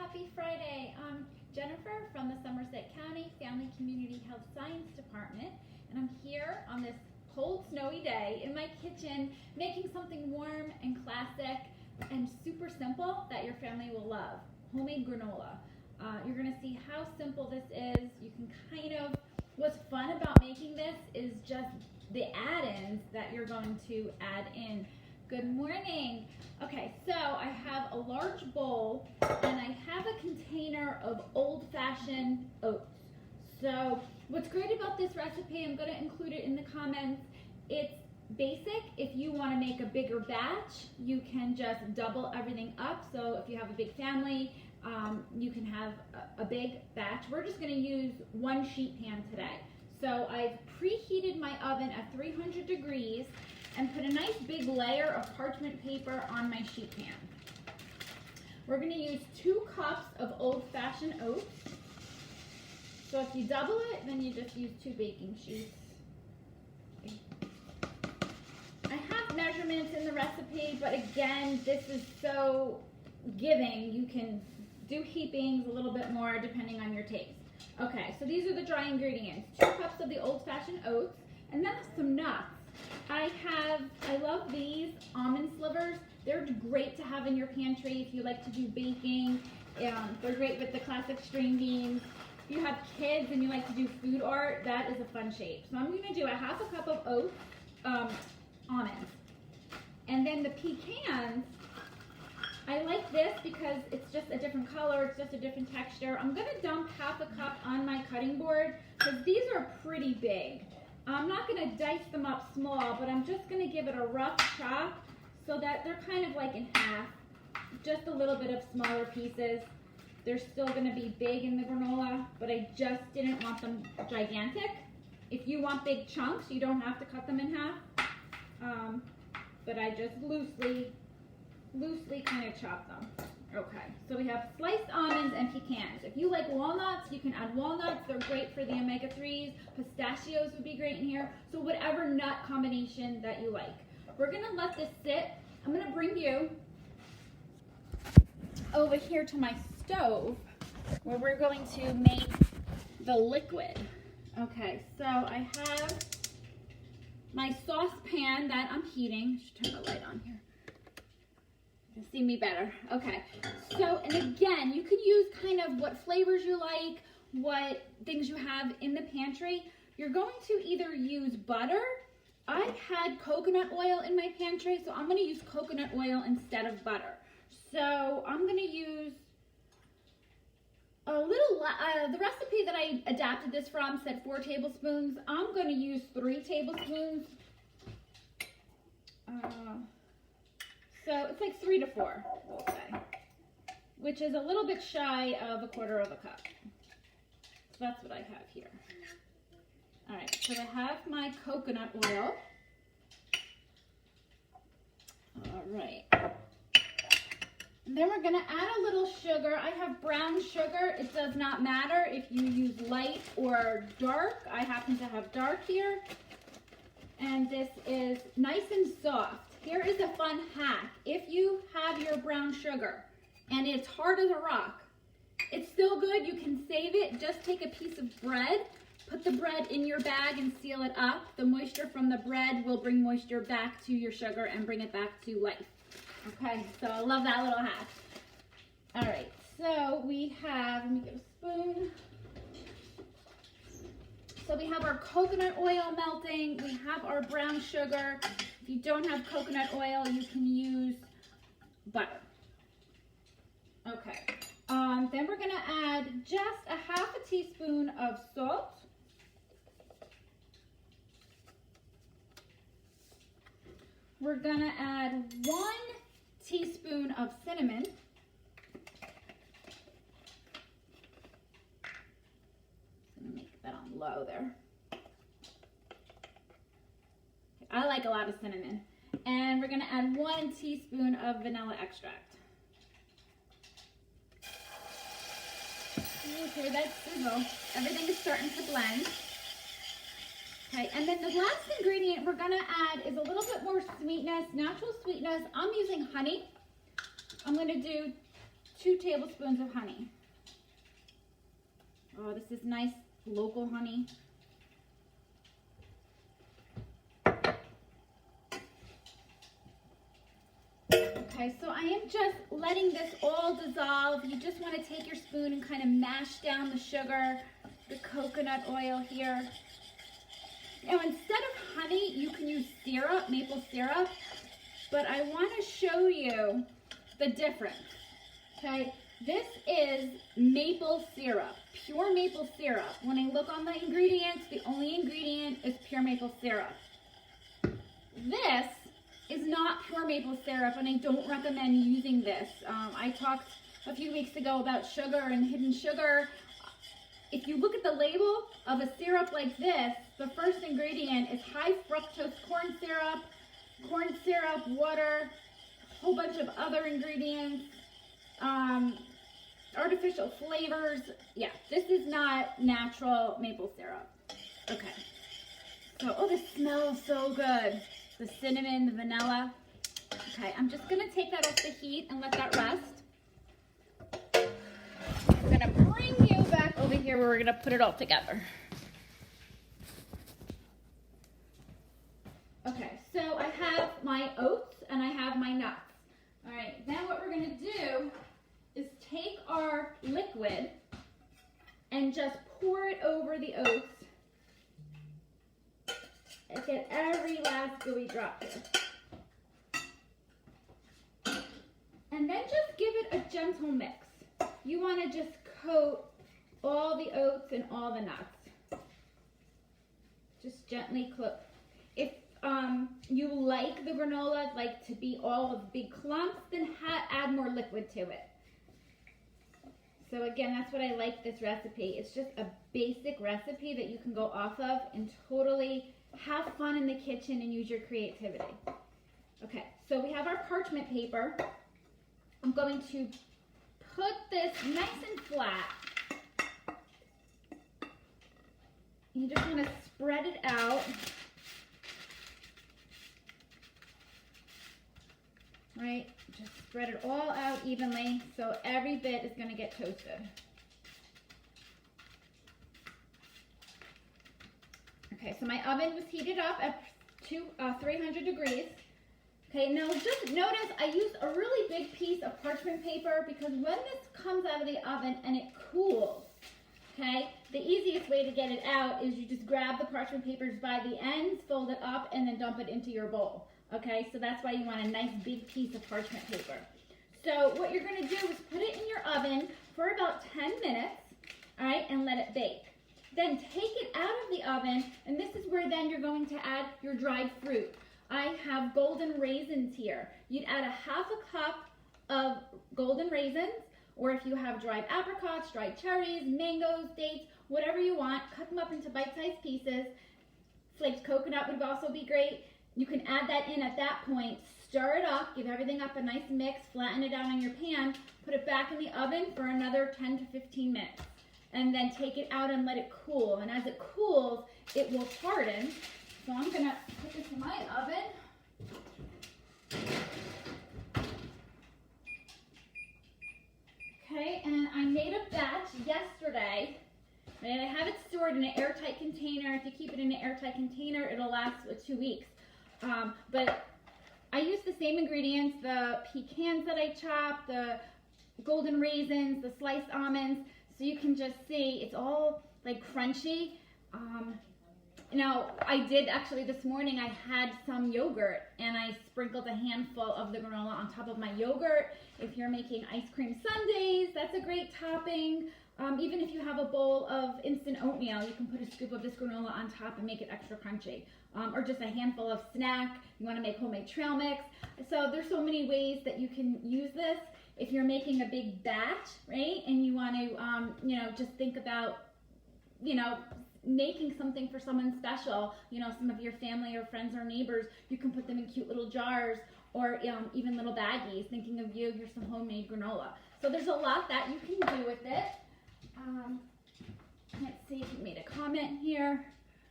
Happy Friday. I'm Jennifer from the Somerset County Family Community Health Science Department, and I'm here on this cold, snowy day in my kitchen making something warm and classic and super simple that your family will love, homemade granola. You're going to see how simple this is. You can what's fun about making this is just the add-ins that you're going to add in. Good morning. Okay, so I have a large bowl and I have a container of old-fashioned oats. So what's great about this recipe, I'm going to include it in the comments, it's basic. If you want to make a bigger batch, you can just double everything up. So if you have a big family, you can have a big batch. We're just going to use one sheet pan today. So I've preheated my oven at 300 degrees and put a nice big layer of parchment paper on my sheet pan. We're going to use 2 cups of old-fashioned oats. So if you double it, then you just use 2 baking sheets. I have measurements in the recipe, but again, this is so giving. You can do heapings a little bit more depending on your taste. Okay, so these are the dry ingredients. 2 cups of the old-fashioned oats, and then some nuts. I love these almond slivers. They're great to have in your pantry if you like to do baking. They're great with the classic string beans. If you have kids and you like to do food art, that is a fun shape. So I'm going to do a 1/2 cup of oats, almonds. And then the pecans, I like this because it's just a different color, it's just a different texture. I'm going to dump 1/2 cup on my cutting board because these are pretty big. I'm not going to dice them up small, but I'm just going to give it a rough chop so that they're kind of like in half, just a little bit of smaller pieces. They're still going to be big in the granola, but I just didn't want them gigantic. If you want big chunks, you don't have to cut them in half, but I just loosely kind of chop them. Okay, so we have sliced almonds and pecans. If you like walnuts, you can add walnuts. They're great for the omega-3s. Pistachios would be great in here. So whatever nut combination that you like. We're gonna let this sit. I'm gonna bring you over here to my stove where we're going to make the liquid. Okay, so I have my saucepan that I'm heating. I should turn the light on here. You can see me better. Okay, so, and again, you can use kind of what flavors you like, what things you have in the pantry. You're going to either use butter. I had coconut oil in my pantry, so I'm going to use coconut oil instead of butter. So I'm going to use a little, the recipe that I adapted this from said 4 tablespoons. I'm going to use 3 tablespoons. So it's like 3 to 4, we'll say, which is a little bit shy of 1/4 cup. So that's what I have here. All right, so I have my coconut oil. All right. And then we're gonna add a little sugar. I have brown sugar. It does not matter if you use light or dark. I happen to have dark here. And this is nice and soft. Here is a fun hack. If you have your brown sugar and it's hard as a rock, it's still good. You can save it. Just take a piece of bread, put the bread in your bag and seal it up. The moisture from the bread will bring moisture back to your sugar and bring it back to life. Okay, so I love that little hack. All right, so we have, let me get a spoon. So we have our coconut oil melting, we have our brown sugar. If you don't have coconut oil, you can use butter. Okay, then we're gonna add just a 1/2 teaspoon of salt. We're gonna add 1 teaspoon of cinnamon. Make that on low there. I like a lot of cinnamon. And we're gonna add 1 teaspoon of vanilla extract. Okay, that sizzle. Everything is starting to blend. Okay, and then the last ingredient we're gonna add is a little bit more sweetness, natural sweetness. I'm using honey. I'm gonna do 2 tablespoons of honey. Oh, this is nice local honey. Okay, so I am just letting this all dissolve. You just want to take your spoon and kind of mash down the sugar, the coconut oil here. Now, instead of honey, you can use syrup, maple syrup, but I want to show you the difference. Okay, this is maple syrup, pure maple syrup. When I look on the ingredients, the only ingredient is pure maple syrup. This is not pure maple syrup, and I don't recommend using this. I talked a few weeks ago about sugar and hidden sugar. If you look at the label of a syrup like this, the first ingredient is high fructose corn syrup, water, a whole bunch of other ingredients, artificial flavors. Yeah, this is not natural maple syrup. Okay. So, oh, this smells so good. The cinnamon, the vanilla. Okay, I'm just gonna take that off the heat and let that rest. I'm gonna bring you back over here where we're gonna put it all together. Okay, so I have my oats and I have my nuts. All right, now what we're gonna do is take our liquid and just pour it over the oats and get every last gooey drop here. And then just give it a gentle mix. You want to just coat all the oats and all the nuts. Just gently coat. If you like the granola like to be all of big clumps, then add more liquid to it. So again, that's what I like this recipe. It's just a basic recipe that you can go off of and totally have fun in the kitchen and use your creativity. Okay, so we have our parchment paper. I'm going to put this nice and flat. You just want to spread it out. Right, just spread it all out evenly so every bit is going to get toasted. Okay, so my oven was heated up at 300 degrees. Okay, now just notice I used a really big piece of parchment paper because when this comes out of the oven and it cools, okay, the easiest way to get it out is you just grab the parchment papers by the ends, fold it up, and then dump it into your bowl. Okay, so that's why you want a nice big piece of parchment paper. So what you're going to do is put it in your oven for about 10 minutes, all right, and let it bake. Then take it out of the oven, and this is where then you're going to add your dried fruit. I have golden raisins here. You'd add a half a cup of golden raisins, or if you have dried apricots, dried cherries, mangoes, dates, whatever you want, cut them up into bite-sized pieces. Flaked coconut would also be great. You can add that in at that point, stir it up, give everything up a nice mix, flatten it out on your pan, put it back in the oven for another 10 to 15 minutes. And then take it out and let it cool. And as it cools, it will harden. So I'm gonna put this in my oven. Okay, and I made a batch yesterday. And I have it stored in an airtight container. If you keep it in an airtight container, it'll last 2 weeks. But I use the same ingredients, the pecans that I chopped, the golden raisins, the sliced almonds. So you can just see it's all like crunchy. Now I did actually this morning, I had some yogurt and I sprinkled a handful of the granola on top of my yogurt. If you're making ice cream sundaes, that's a great topping. Even if you have a bowl of instant oatmeal, you can put a scoop of this granola on top and make it extra crunchy. Or just a handful of snack. You want to make homemade trail mix. So there's so many ways that you can use this. If you're making a big batch, right, and you want to, just think about, making something for someone special, some of your family or friends or neighbors, you can put them in cute little jars or even little baggies, thinking of you, here's some homemade granola. So there's a lot that you can do with it. Let's see if you made a comment here.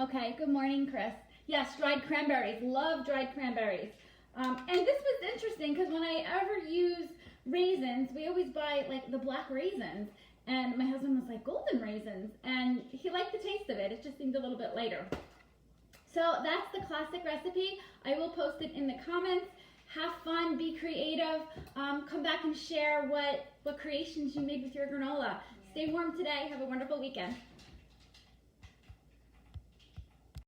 Okay, good morning, Chris. Yes, dried cranberries. Love dried cranberries. And this was interesting because when I ever use raisins, we always buy like the black raisins. And my husband was like, golden raisins. And he liked the taste of it. It just seemed a little bit lighter. So that's the classic recipe. I will post it in the comments. Have fun, be creative. Come back and share what creations you made with your granola. Stay warm today. Have a wonderful weekend.